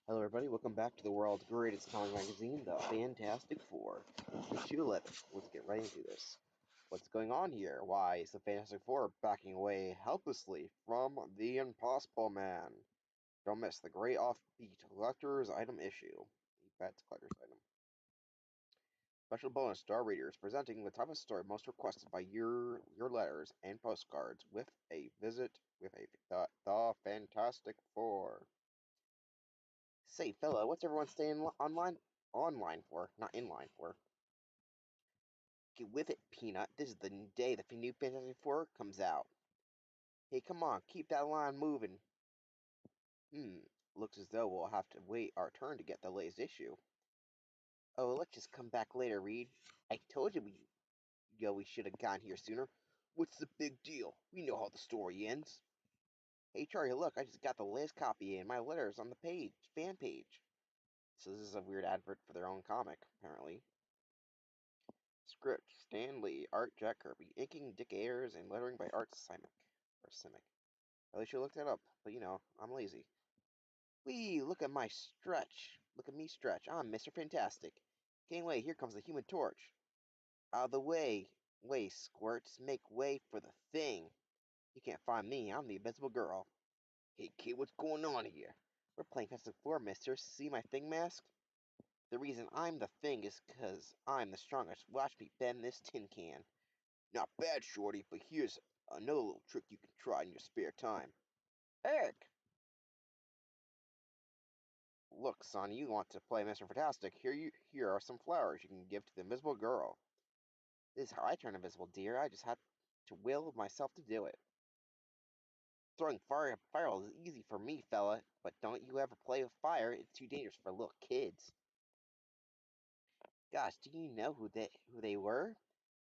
Hello, everybody. Welcome back to the world's greatest comic magazine, the Fantastic Four. Issue 11. Let's get right into this. What's going on here? Why is the Fantastic Four backing away helplessly from the Impossible Man? Don't miss the great offbeat collector's item issue. That's collector's item. Special bonus star readers presenting the toughest story most requested by your letters and postcards with a visit with the Fantastic Four. Say, fella, what's everyone staying online for, not in line for? Get with it, Peanut. This is the day the new Fantastic Four comes out. Hey, come on, keep that line moving. Looks as though we'll have to wait our turn to get the latest issue. Oh, let's just come back later, Reed. I told you we should have gotten here sooner. What's the big deal? We know how the story ends. Hey, Charlie, look, I just got the latest copy and my letter's on the fan page. So this is a weird advert for their own comic, apparently. Script: Stan Lee, art Jack Kirby, inking Dick Ayers, and lettering by Art Simic. At least you looked that up, but I'm lazy. Whee! Look at my stretch. Look at me stretch. I'm Mr. Fantastic. Gangway, here comes the Human Torch. Out of the way. Way, squirts. Make way for the Thing. You can't find me. I'm the Invisible Girl. Hey, kid, what's going on here? We're playing Fantastic Four, mister. See my Thing mask? The reason I'm the Thing is 'cause I'm the strongest. Watch me bend this tin can. Not bad, Shorty, but here's another little trick you can try in your spare time. Eric! Look, son, you want to play Mr. Fantastic. Here are some flowers you can give to the invisible girl. This is how I turn invisible, dear. I just had to will myself to do it. Throwing fireballs is easy for me, fella, but don't you ever play with fire. It's too dangerous for little kids. Gosh, do you know who they were?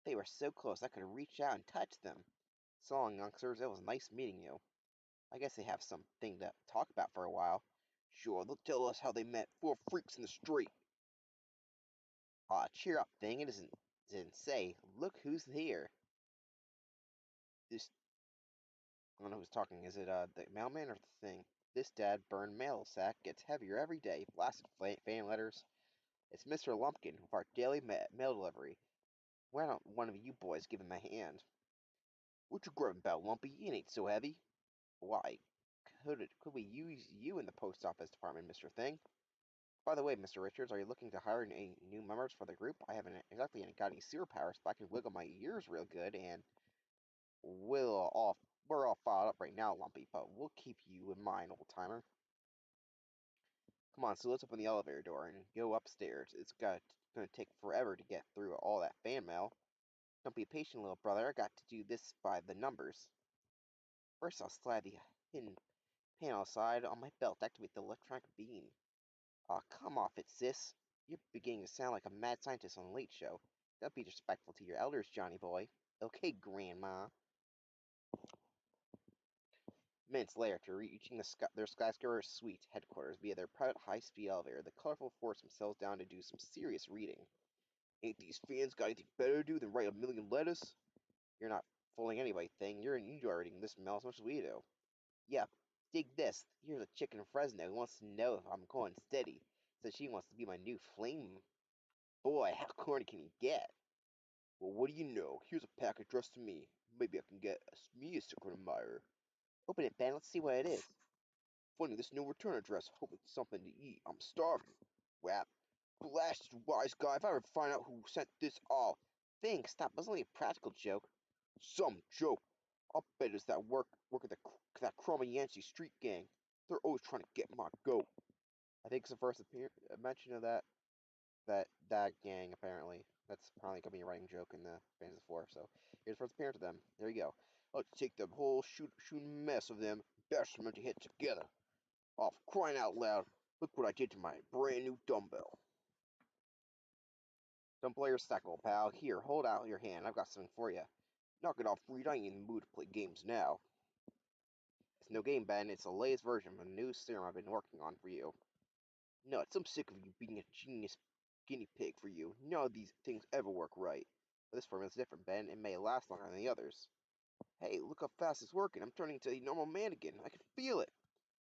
They were so close I could reach out and touch them. So long, youngsters. It was nice meeting you. I guess they have something to talk about for a while. Sure, they'll tell us how they met four freaks in the street. Aw, cheer up, Thing. Didn't say. Look who's here. This I don't know who's talking. Is it the mailman or the Thing? This dad burned mail sack gets heavier every day. Blasted fan letters. It's Mr. Lumpkin with our daily mail delivery. Why don't one of you boys give him a hand? What you grubbing about, Lumpy? It ain't so heavy. Why, could we use you in the post office department, Mr. Thing? By the way, Mr. Richards, are you looking to hire any new members for the group? I haven't exactly got any superpowers, but I can wiggle my ears real good, and we're all fired up right now, Lumpy, but we'll keep you in mind, old-timer. Come on, so let's open the elevator door and go upstairs. Gonna take forever to get through all that fan mail. Don't be patient, little brother. I got to do this by the numbers. First, I'll slide the hidden panel aside on my belt, activate the electronic beam. Aw, come off it, sis. You're beginning to sound like a mad scientist on the Late Show. Don't be disrespectful to your elders, Johnny boy. Okay, Grandma. Minutes later, to reaching their skyscraper suite headquarters via their private high-speed elevator, the colorful force themselves down to do some serious reading. Ain't these fans got anything better to do than write a million letters? You're not fooling anybody, Thing. You're enjoy reading this mail as much as we do. Yep. Dig this. Here's a chick in Fresno who wants to know if I'm going steady. Says she wants to be my new flame. Boy, how corny can you get? Well, what do you know? Here's a pack addressed to me. Maybe I can get me a secret admirer. Open it, Ben. Let's see what it is. Funny, this no return address. Hope it's something to eat. I'm starving. Whap. Blasted wise guy. If I ever find out who sent this all. Thing, stop. It was only a practical joke. Some joke. I'll bet it's that work at that Chroma Yancey street gang. They're always trying to get my goat. I think it's the first mention of that gang, apparently. That's probably gonna be a running joke in the Fantasy Four. So here's first appearance of them. There you go. Let's take the whole shooting mess of them, bash them into hit together. Oh, for crying out loud! Look what I did to my brand new dumbbell. Don't blow your stackle, pal. Here, hold out your hand. I've got something for you. Knock it off, Reed. I ain't in the mood to play games now. It's no game, Ben. It's the latest version of a new serum I've been working on for you. Nuts, I'm sick of you being a genius guinea pig for you. None of these things ever work right. But this formula's different, Ben. It may last longer than the others. Hey, look how fast it's working. I'm turning into a normal man again. I can feel it.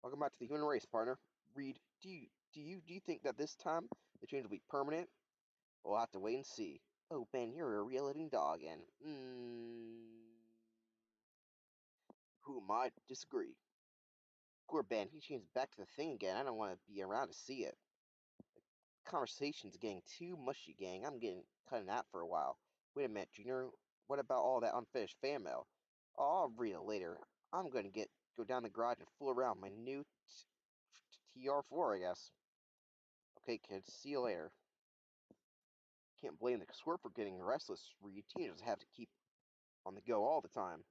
Welcome back to the human race, partner. Reed, do you think that this time the change will be permanent? We'll have to wait and see. Oh, Ben, you're a real living dog, and who might disagree? Poor Ben, he changed back to the thing again. I don't want to be around to see it. Conversation's getting too mushy, gang. I'm getting cutting out for a while. Wait a minute, Junior. What about all that unfinished fan mail? Oh, I'll read it later. I'm gonna go down the garage and fool around my new TR4, I guess. Okay, kids. See you later. Can't blame the squirt for getting restless. Reed, teenagers have to keep on the go all the time.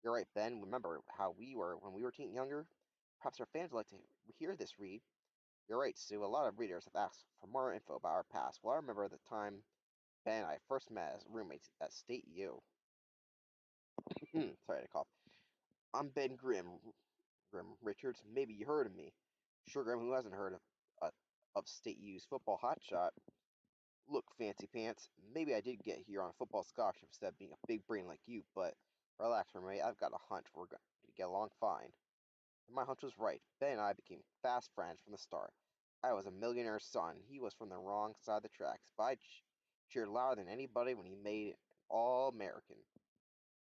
You're right, Ben. Remember how we were when we were younger? Perhaps our fans would like to hear this, Reed. You're right, Sue. A lot of readers have asked for more info about our past. Well, I remember the time Ben and I first met as roommates at State U. Sorry to cough. I'm Ben Grim Richards. Maybe you heard of me. Sure, Grim, who hasn't heard of State U's football hotshot? Look, Fancy Pants, maybe I did get here on a football scholarship instead of being a big brain like you, but relax, roommate. I've got a hunch we're going to get along fine. And my hunch was right. Ben and I became fast friends from the start. I was a millionaire's son. He was from the wrong side of the tracks, but I cheered louder than anybody when he made it All-American.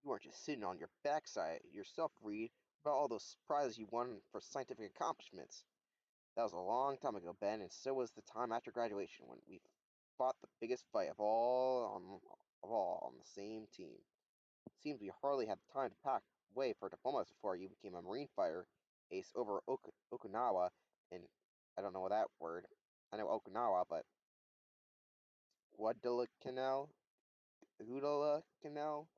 You weren't just sitting on your backside yourself, Reed, about all those prizes you won for scientific accomplishments. That was a long time ago, Ben, and so was the time after graduation when we fought the biggest fight of all on the same team. It seems we hardly had time to pack away for diplomas before you became a Marine fighter ace over Okinawa, and I don't know that word. I know Okinawa, but Guadalcanal, Guadalcanal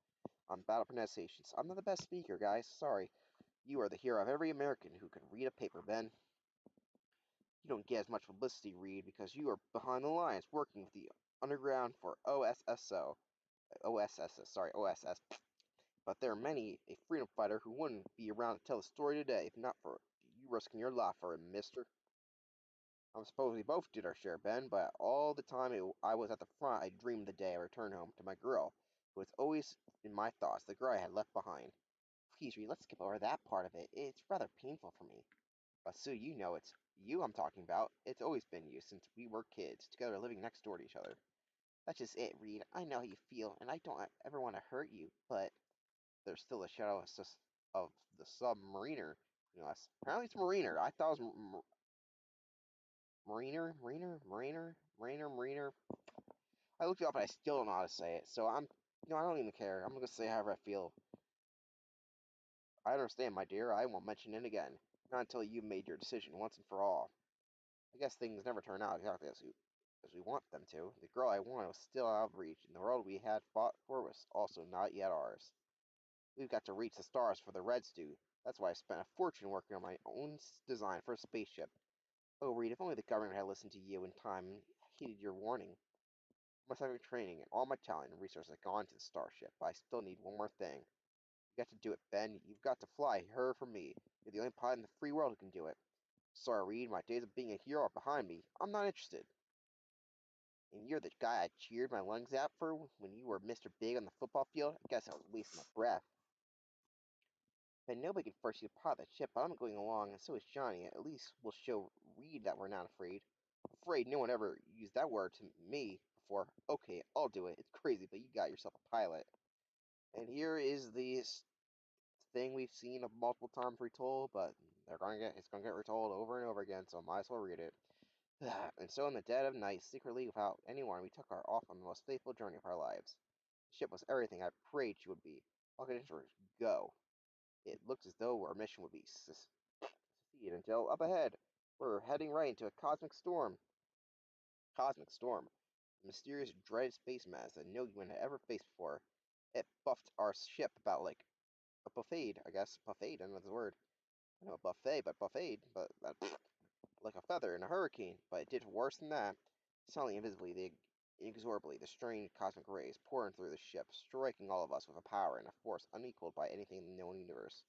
on battle pronunciations. I'm not the best speaker, guys. Sorry. You are the hero of every American who can read a paper, Ben. You don't get as much publicity, Reed, because you are behind the lines working with the underground for OSS. But there are many a freedom fighter who wouldn't be around to tell the story today if not for you risking your life for it, mister. I suppose we both did our share, Ben, but all the time I was at the front, I dreamed the day I returned home to my girl, who was always in my thoughts, the girl I had left behind. Please, Reed, let's skip over that part of it. It's rather painful for me. But Sue, you know it's you I'm talking about. It's always been you since we were kids, together living next door to each other. That's just it, Reed. I know how you feel, and I don't ever want to hurt you, but there's still a shadow of the submariner. Apparently it's mariner. I thought it was mariner. I looked it up and I still don't know how to say it. So I don't even care. I'm gonna say however I feel. I understand, my dear. I won't mention it again. Not until you made your decision once and for all. I guess things never turn out exactly as we want them to. The girl I wanted was still out of reach, and the world we had fought for was also not yet ours. We've got to reach the stars for the Reds do. That's why I spent a fortune working on my own design for a spaceship. Oh, Reed, if only the government had listened to you in time and heeded your warning. My scientific training and all my talent and resources have gone to the starship, but I still need one more thing. You got to do it, Ben. You've got to fly her for me. You're the only pilot in the free world who can do it. Sorry, Reed, my days of being a hero are behind me. I'm not interested. And you're the guy I cheered my lungs out for when you were Mr. Big on the football field? I guess I was wasting my breath. But nobody can force you to pilot that ship, but I'm going along, and so is Johnny. At least we'll show Reed that we're not afraid. Afraid no one ever used that word to me before. Okay, I'll do it. It's crazy, but you got yourself a pilot. And here is the thing we've seen multiple times retold, but it's gonna get retold over and over again, so I might as well read it. And so in the dead of night, secretly without anyone, we took our off on the most faithful journey of our lives. The ship was everything I prayed she would be. All conditions go. It looked as though our mission would be succeed until up ahead, we're heading right into a cosmic storm. Cosmic storm. A mysterious, dreaded space mass that no human had ever faced before. It buffed our ship about like a buffet, I guess. Buffet, I don't know the word. I know a buffet, but buffet, but that, like a feather in a hurricane. But it did worse than that. Suddenly, inexorably, the strange cosmic rays pouring through the ship, striking all of us with a power and a force unequaled by anything in the known universe.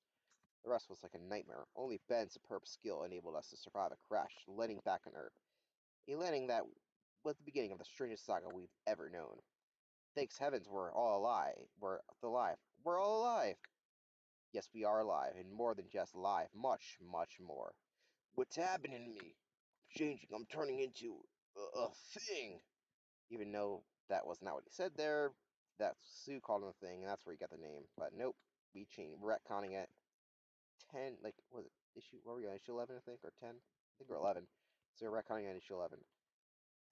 The rest was like a nightmare. Only Ben's superb skill enabled us to survive a crash, landing back on Earth. A landing that was the beginning of the strangest saga we've ever known. Thanks heavens we're all alive. We're alive. We're all alive! Yes, we are alive, and more than just alive. Much, much more. What's happening to me? changing. I'm turning into a thing. Even though that was not what he said there, that's Sue called him a thing, and that's where he got the name. But nope, we changed, retconning it. 10, like, was it issue, what were we on, issue 11, I think, or 10? I think we're 11. So we're retconning on issue 11.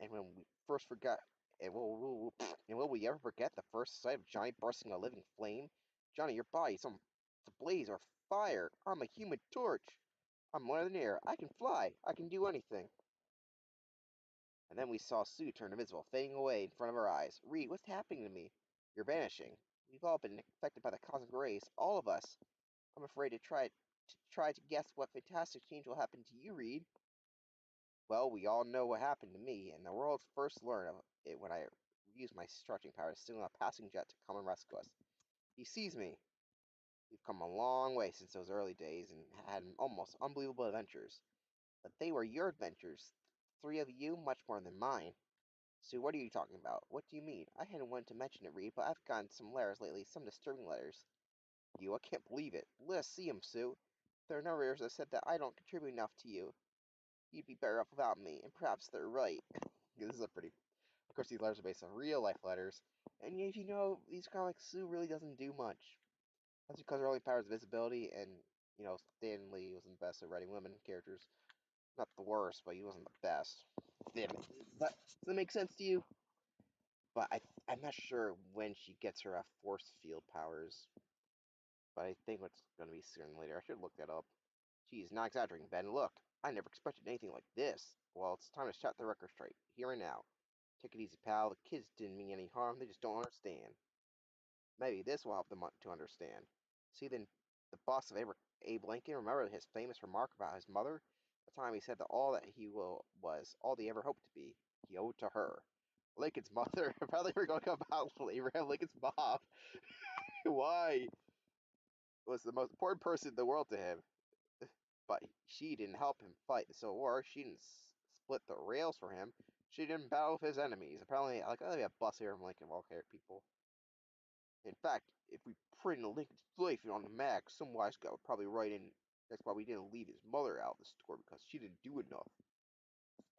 And when we first forgot, and will we ever forget the first sight of Johnny bursting a living flame? Johnny, your body's on the blaze or fire. I'm a human torch. I'm more than air. I can fly. I can do anything. And then we saw Sue turn invisible, fading away in front of our eyes. Reed, what's happening to me? You're vanishing. We've all been affected by the cosmic rays, all of us. I'm afraid to guess what fantastic change will happen to you, Reed. Well, we all know what happened to me, and the world first learned of it when I used my stretching power to signal a passing jet to come and rescue us. He sees me. We've come a long way since those early days and had almost unbelievable adventures. But they were your adventures. Three of you, much more than mine. Sue, what are you talking about? What do you mean? I hadn't wanted to mention it, Reed, but I've gotten some letters lately, some disturbing letters. I can't believe it. Let us see 'em, Sue. There are narrators that said that I don't contribute enough to you. You'd be better off without me, and perhaps they're right. This is a pretty. Of course, these letters are based on real life letters, and if you know these comics, Sue really doesn't do much. That's because her only power is visibility, and Stan Lee wasn't the best at writing women characters. Not the worst, but he wasn't the best. Damn it. Does that make sense to you? But I'm not sure when she gets her force field powers. But I think it's going to be sooner than later. I should look that up. Geez, not exaggerating, Ben. Look, I never expected anything like this. Well, it's time to set the record straight, here and now. Take it easy, pal. The kids didn't mean any harm. They just don't understand. Maybe this will help them to understand. See, then, the boss of Abe Lincoln, remember his famous remark about his mother? The time he said that all that was all they ever hoped to be, he owed to her. Lincoln's mother. Apparently, we're going to go about Abraham Lincoln's mom. Why? Was the most important person in the world to him. But she didn't help him fight the Civil War. She didn't split the rails for him. She didn't battle with his enemies. Apparently, like, oh, we have bus here from Lincoln Walker people. In fact, if we printed Lincoln's life on the mag, some wise guy would probably write in that's why we didn't leave his mother out of the story because she didn't do enough.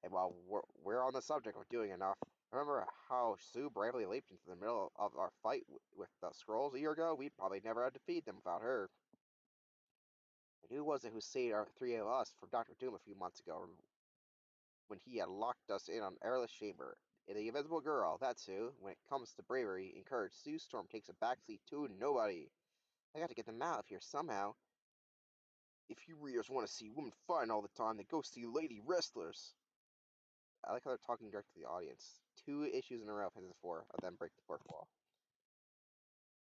And while we're on the subject of doing enough, remember how Sue bravely leaped into the middle of our fight with the Skrulls a year ago? We'd probably never have defeated them without her. And who was it who saved our three of us from Doctor Doom a few months ago when he had locked us in an airless chamber? The Invisible Girl, that's who. When it comes to bravery and courage, Sue Storm takes a backseat to nobody. I got to get them out of here somehow. If you readers want to see women fighting all the time, then go see Lady Wrestlers. I like how they're talking direct to the audience. 2 issues in a row, Phases 4, of them break the fourth wall.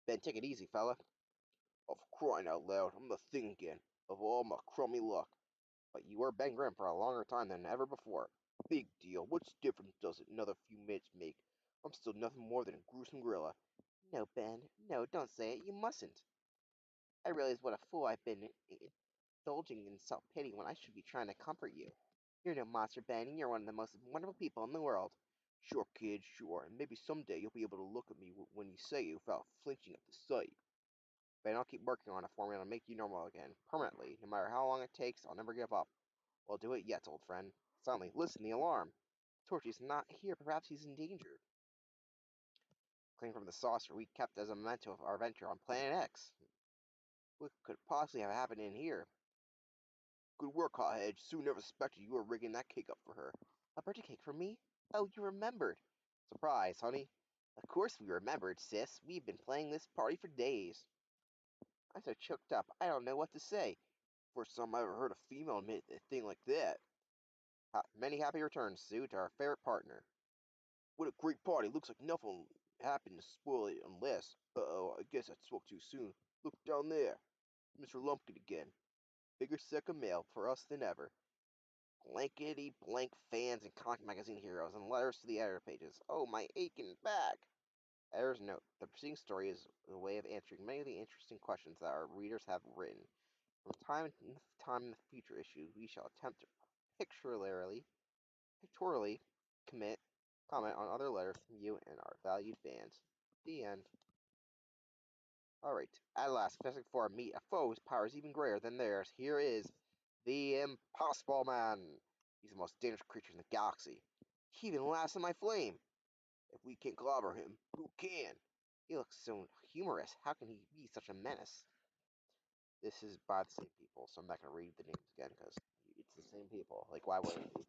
Ben, take it easy, fella. Of crying out loud, I'm the thing again, of all my crummy luck. But you were Ben Grimm for a longer time than ever before. Big deal. What's difference does it another few minutes make? I'm still nothing more than a gruesome gorilla. No, Ben. No, don't say it. You mustn't. I realize what a fool I've been indulging in self-pity when I should be trying to comfort you. You're no monster, Ben, and you're one of the most wonderful people in the world. Sure, kid, sure, and maybe someday you'll be able to look at me when you say it without flinching at the sight. Ben, I'll keep working on a formula to make you normal again, permanently. No matter how long it takes, I'll never give up. Well, do it yet, old friend. Suddenly, listen, the alarm. Torchy's not here. Perhaps he's in danger. Clinging from the saucer we kept as a memento of our adventure on Planet X. What could possibly have happened in here? Good work, Hothead. Sue never suspected you were rigging that cake up for her. A birthday cake for me? Oh, you remembered. Surprise, honey. Of course we remembered, sis. We've been playing this party for days. I'm so choked up, I don't know what to say. First time I ever heard a female admit a thing like that. Many happy returns, Sue, to our favorite partner. What a great party. Looks like nothing happened to spoil it unless... Uh-oh, I guess I spoke too soon. Look down there. Mr. Lumpkin again. Bigger second mail for us than ever. Blankety blank fans and comic magazine heroes and letters to the editor pages. Oh, my aching back. Editor's note. The preceding story is a way of answering many of the interesting questions that our readers have written. From time to time in the future issues, we shall attempt to pictorially comment on other letters from you and our valued fans. The end. Alright, at last, Fantastic Four meet a foe whose power is even greater than theirs. Here is the Impossible Man. He's the most dangerous creature in the galaxy. He even laughs at my flame. If we can't clobber him, who can? He looks so humorous. How can he be such a menace? This is by the same people, so I'm not going to read the names again because it's the same people. Like, why would it be?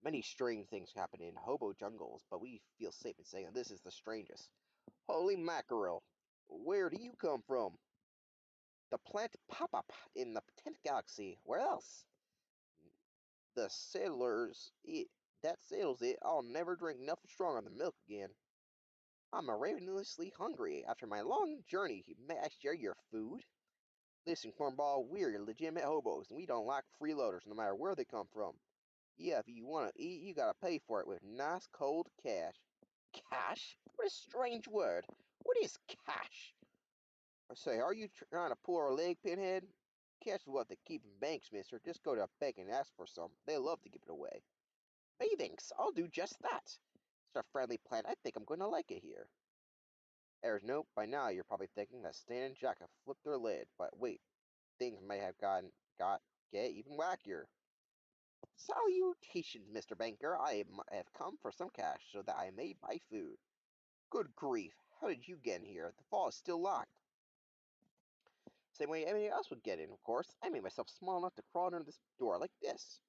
Many strange things happen in hobo jungles, but we feel safe in saying that this is the strangest. Holy mackerel! Where do you come from? The planet Pop-Up in the 10th galaxy. Where else? The settlers, that settles it. I'll never drink nothing stronger than milk again. I'm ravenously hungry. After my long journey, may I share your food? Listen, cornball, we're legitimate hobos, and we don't like freeloaders no matter where they come from. Yeah, if you want to eat, you gotta pay for it with nice cold cash. Cash? What a strange word. What is cash? I say, are you trying to pull our leg, Pinhead? Cash is what they keep in banks, mister. Just go to a bank and ask for some. They love to give it away. Thanks, I'll do just that. It's a friendly plan. I think I'm going to like it here. There's nope. By now, you're probably thinking that Stan and Jack have flipped their lid. But wait, things may have get even wackier. Salutations, Mr. Banker. I have come for some cash so that I may buy food. Good grief, how did you get in here? The vault is still locked. Same way anybody else would get in, of course. I made myself small enough to crawl under this door like this.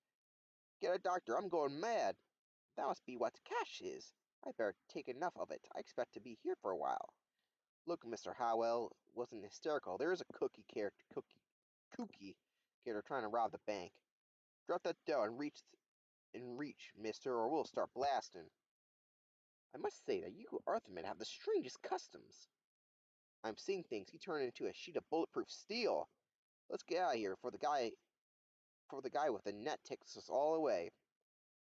Get a doctor, I'm going mad. That must be what cash is. I better take enough of it. I expect to be here for a while. Look, Mr. Howell wasn't hysterical. There is a kooky character trying to rob the bank. Drop that dough and reach, mister, or we'll start blasting. I must say that you Earthmen have the strangest customs. I'm seeing things. He turned into a sheet of bulletproof steel. Let's get out of here before the guy with the net takes us all away.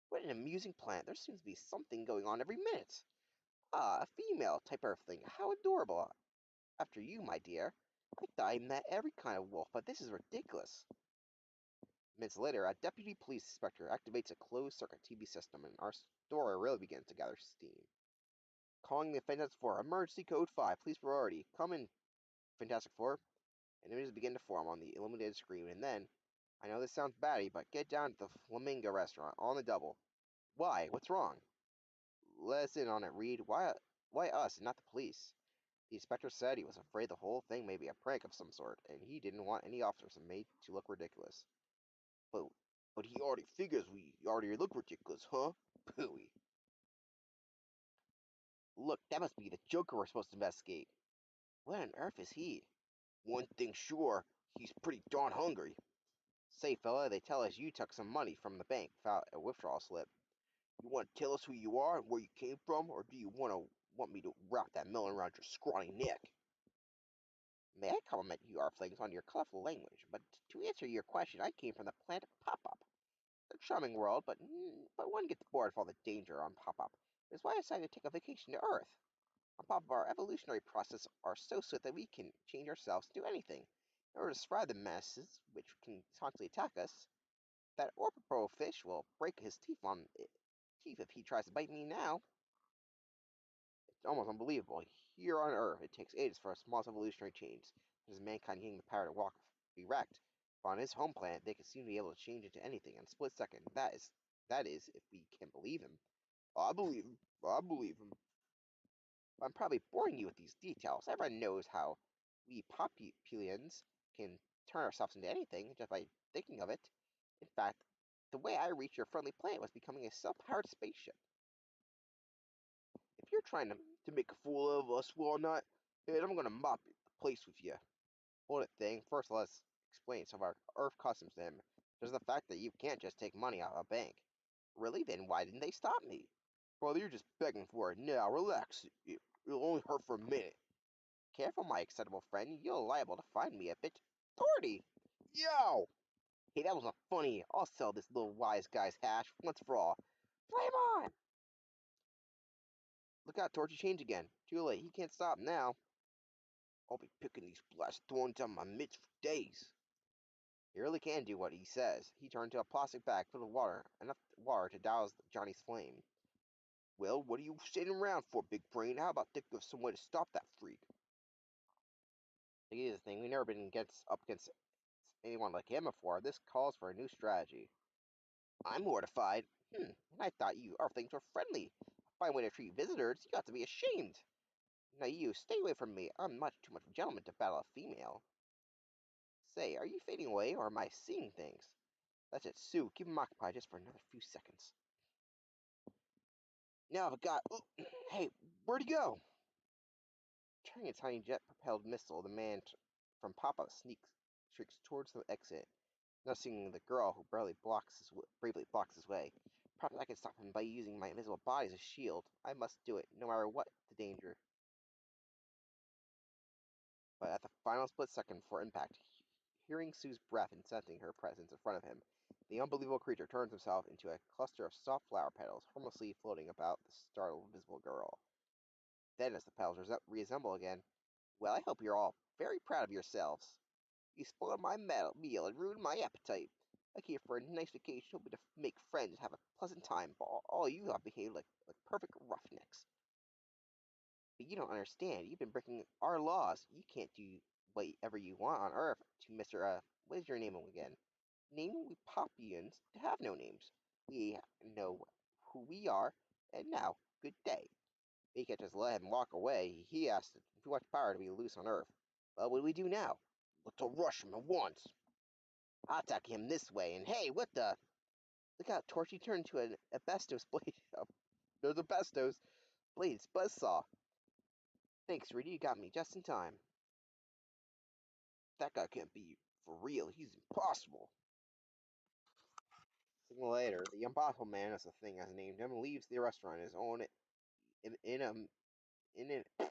What an amusing planet. There seems to be something going on every minute. Ah, a female type of thing. How adorable. After you, my dear. I thought I met every kind of wolf, but this is ridiculous. Minutes later, a deputy police inspector activates a closed-circuit TV system, and our story really begins to gather steam. Calling the Fantastic Four. Emergency Code 5. Police priority. Come in, Fantastic Four. And images begin to form on the illuminated screen, and then, I know this sounds batty, but get down to the Flamingo restaurant on the double. Why? What's wrong? Let us in on it, Reed. Why us and not the police? The inspector said he was afraid the whole thing may be a prank of some sort, and he didn't want any officers made to look ridiculous. But, but he already figures we already look ridiculous, huh? Pooey. Look, that must be the Joker we're supposed to investigate. What on earth is he? One thing's sure, he's pretty darn hungry. Say, fella, they tell us you took some money from the bank without a withdrawal slip. You want to tell us who you are and where you came from, or do you want me to wrap that melon around your scrawny neck? May I compliment you, Arflings, on your colorful language, but to answer your question, I came from the planet Pop-Up. A charming world, but one gets bored of all the danger on Pop-Up. That's why I decided to take a vacation to Earth. On Pop-Up, our evolutionary processes are so swift that we can change ourselves to do anything. In order to survive the masses, which can constantly attack us, that Orpapro fish will break his teeth if he tries to bite me now. It's almost unbelievable. Here on Earth, it takes ages for a small evolutionary change, such as mankind getting the power to walk erect. But on his home planet, they can seem to be able to change into anything in a split second. That is, if we can believe him. I believe him. I believe him. I'm probably boring you with these details. Everyone knows how we Populians can turn ourselves into anything just by thinking of it. In fact, the way I reached your friendly planet was becoming a self-powered spaceship. If you're trying to make a fool of us, Walnut, then I'm gonna mop the place with you. Hold it, thing. First, let's explain some of our Earth customs to him. There's the fact that you can't just take money out of a bank. Really? Then why didn't they stop me? Brother, you're just begging for it. Now, relax. It'll only hurt for a minute. Careful, my excitable friend. You're liable to find me a bit thorny. Yo! Hey, that wasn't funny. I'll sell this little wise guy's hash once for all. Flame on! Look out, Torchy change again. Too late. He can't stop now. I'll be picking these blast thorns on my mitts for days. He really can do what he says. He turned to a plastic bag filled with water, enough water to douse Johnny's flame. Well, what are you sitting around for, big brain? How about think of some way to stop that freak? Here's the thing, we've never been up against anyone like him before. This calls for a new strategy. I'm mortified. And I thought you Earthlings were friendly. A fine way to treat visitors. You got to be ashamed. Now you, stay away from me. I'm much too much of a gentleman to battle a female. Say, are you fading away, or am I seeing things? That's it, Sue. Keep him occupied just for another few seconds. Now I've got... Oh, hey, where'd he go? Turning a tiny jet-propelled missile, the man from Papa shrieks towards the exit, noticing the girl who bravely blocks his way. Perhaps I can stop him by using my invisible body as a shield. I must do it, no matter what the danger. But at the final split second before impact, hearing Sue's breath and sensing her presence in front of him, the unbelievable creature turns himself into a cluster of soft flower petals, harmlessly floating about the startled invisible girl. Then, as the petals reassemble again, well, I hope you're all very proud of yourselves. You spoiled my meal and ruined my appetite. I came for a nice vacation, hoping to make friends and have a pleasant time, but all you have behaved like perfect roughnecks. But you don't understand. You've been breaking our laws. You can't do whatever you want on Earth to Mr. What is your name again? Name we Popians to have no names. We know who we are, and now, good day. We can't just let him walk away. He has too much power to be loose on Earth. Well, what do we do now? Let's rush him at once. I'll attack him this way, and hey, what the? Look out, Torchy turned into an asbestos blade. There's asbestos blades buzzsaw. Thanks, Rudy, you got me just in time. That guy can't be for real. He's impossible. Signal later, the Impossible Man, as the thing has named him, leaves the restaurant his own in an I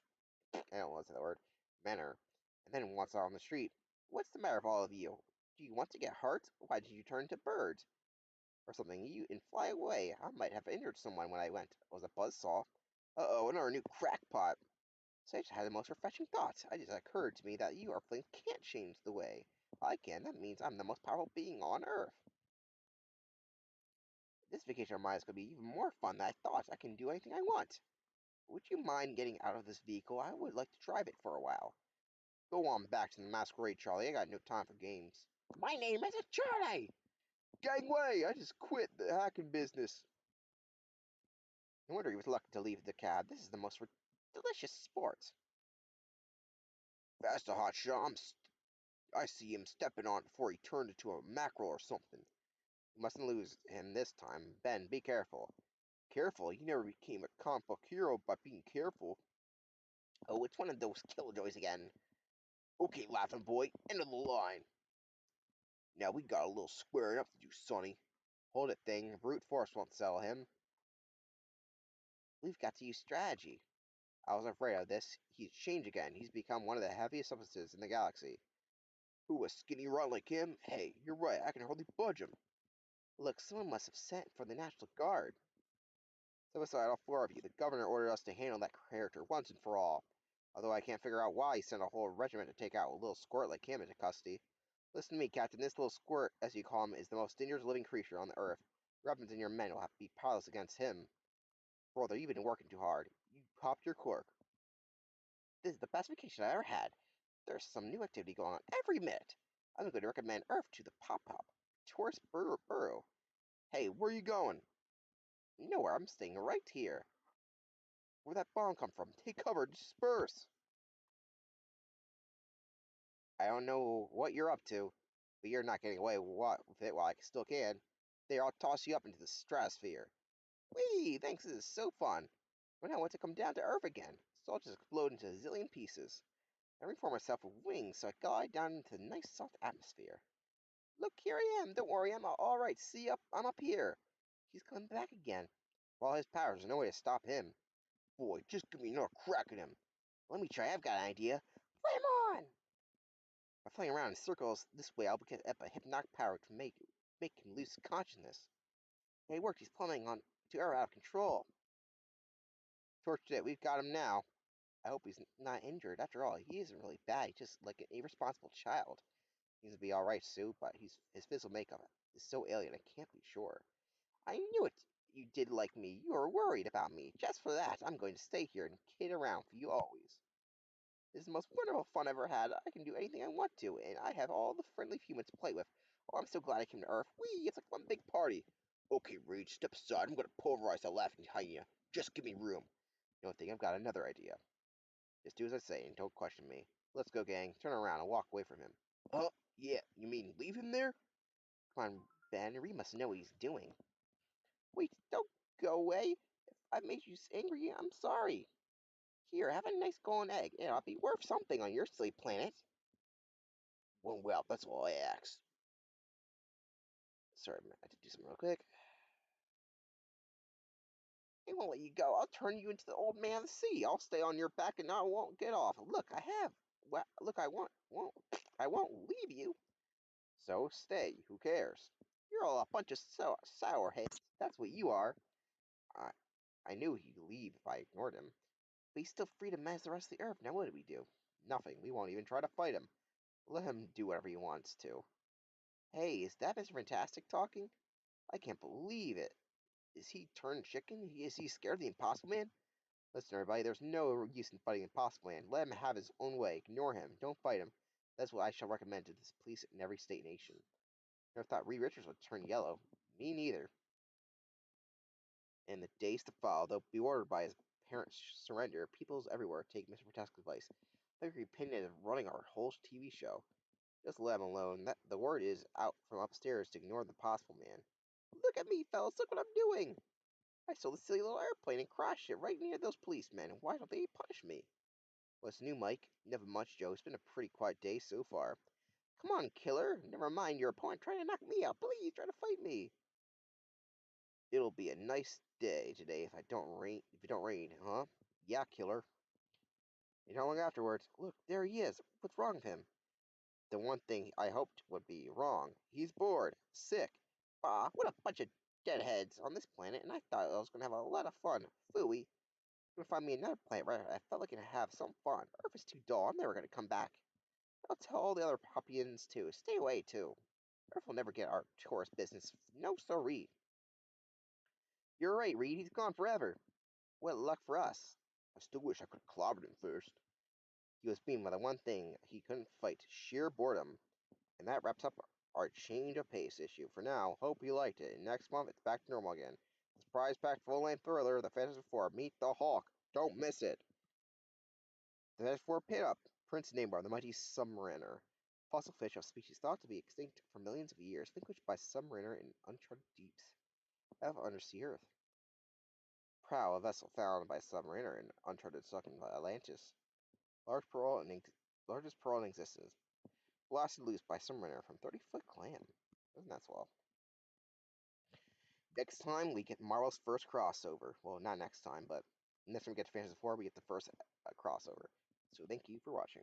don't know what's that word manner, and then walks out on the street. What's the matter with all of you? Do you want to get hurt? Why did you turn to birds or something? You and fly away. I might have injured someone when I went. It was a buzzsaw. Uh-oh, another new crackpot. So I just had the most refreshing thought. It just occurred to me that you Earthlings can't change the way I can. That means I'm the most powerful being on Earth. This vacation of mine is going to be even more fun than I thought. I can do anything I want. Would you mind getting out of this vehicle? I would like to drive it for a while. Go on back to the masquerade, Charlie. I got no time for games. My name isn't Charlie! Gangway! I just quit the hacking business. No wonder he was lucky to leave the cab. This is the most delicious sport. Faster, hotshot. I see him stepping on it before he turned into a mackerel or something. You mustn't lose him this time. Ben, be careful. Careful? You never became a comic book hero by being careful. Oh, it's one of those killjoys again. Okay, laughing boy, end of the line. Now we got a little squaring up to do, Sonny. Hold it, thing. Brute force won't settle him. We've got to use strategy. I was afraid of this. He's changed again. He's become one of the heaviest substances in the galaxy. Who, a skinny run like him? Hey, you're right. I can hardly budge him. Look, someone must have sent for the National Guard. Step aside, all four of you. The governor ordered us to handle that character once and for all. Although I can't figure out why he sent a whole regiment to take out a little squirt like him into custody. Listen to me, Captain. This little squirt, as you call him, is the most dangerous living creature on the Earth. Your weapons and your men will have to be powerless against him. Brother, you've been working too hard. You popped your cork. This is the best vacation I ever had. There's some new activity going on every minute. I'm going to recommend Earth to the Pop Pop. Tourist Burrow. Hey, where are you going? Nowhere. I'm staying right here. Where'd that bomb come from? Take cover. Disperse. I don't know what you're up to, but you're not getting away with it while I still can. There, I'll toss you up into the stratosphere. Whee! Thanks, this is so fun. But now I want to come down to Earth again, so I'll just explode into a zillion pieces. I reform myself with wings so I glide down into the nice soft atmosphere. Look, here I am. Don't worry, I'm all right. See, I'm up here. He's coming back again. With all his powers, there's no way to stop him. Boy, just give me another crack at him. Let me try. I've got an idea. Flame on! By flying around in circles this way, I'll get up a hypnotic power to make him lose consciousness. Hey, it worked. He's plummeting on to air out of control. Torched it. We've got him now. I hope he's not injured. After all, he isn't really bad. He's just like an irresponsible child. He's gonna be alright, Sue, but his physical makeup is so alien I can't be sure. I knew it! You did like me. You were worried about me. Just for that, I'm going to stay here and kid around for you always. This is the most wonderful fun I've ever had. I can do anything I want to, and I have all the friendly humans to play with. Oh, I'm so glad I came to Earth. Whee! It's like one big party. Okay, Reed, step aside. I'm gonna pulverize that laughing hyena. Just give me room. You don't think I've got another idea? Just do as I say and don't question me. Let's go, gang. Turn around and walk away from him. Oh, yeah, you mean leave him there? Come on, Ben. Reed must know what he's doing. Wait, don't go away. If I made you angry, I'm sorry. Here, have a nice golden egg. It'll be worth something on your silly planet. Well, that's all I ask. Sorry, I had to do something real quick. I won't let you go. I'll turn you into the old man of the sea. I'll stay on your back and I won't get off. Look, I have. Well, look, I won't leave you. So stay. Who cares? You're all a bunch of sour heads. That's what you are. I, I knew he'd leave if I ignored him. But he's still free to mess the rest of the earth. Now what do we do? Nothing. We won't even try to fight him. Let him do whatever he wants to. Hey, is that Mr. Fantastic talking? I can't believe it. Is he turned chicken? Is he scared of the Impossible Man? Listen, everybody, there's no use in fighting the Impossible Man. Let him have his own way. Ignore him. Don't fight him. That's what I shall recommend to the police in every state nation. Never thought Reed Richards would turn yellow. Me neither. In the days to follow, though bewildered by his parents' surrender, peoples everywhere take Mr. Fantastic's advice. They are opinion of running our whole TV show. Just let him alone. The word is out from upstairs to ignore the Possible Man. Look at me, fellas. Look what I'm doing. I stole the silly little airplane and crashed it right near those policemen. Why don't they punish me? What's new, Mike? Never much, Joe. It's been a pretty quiet day so far. Come on, killer. Never mind your opponent trying to knock me out. Please, try to fight me. It'll be a nice day today if it don't rain, huh? Yeah, killer. And how long afterwards? Look, there he is. What's wrong with him? The one thing I hoped would be wrong. He's bored, sick. Bah, what a bunch of deadheads on this planet, and I thought I was gonna have a lot of fun. Phooey. Gonna find me another planet where I felt like I could have some fun. Earth is too dull. I'm never gonna come back. I'll tell all the other Popians to stay away too. Earth will never get our tourist business. No sorry. You're right, Reed. He's gone forever. What luck for us. I still wish I could have clobbered him first. He was beaten by the one thing he couldn't fight, sheer boredom. And that wraps up our change of pace issue. For now, hope you liked it. And next month, it's back to normal again. The surprise-packed full-length thriller, The Fantastic Four, Meet the Hulk. Don't miss it. The Fantastic Four pin-up, Prince Namor, the mighty submariner. Fossil fish of species thought to be extinct for millions of years, vanquished by submariner in uncharted deeps of undersea Earth. Prow, a vessel found by a submariner in uncharted sunken Atlantis. Largest pearl in existence. Blasted loose by submariner from 30-foot clam. Isn't that swell? Next time, we get Marvel's first crossover. Well, not next time, but next time we get to Fantasy 4, we get the first crossover. So thank you for watching.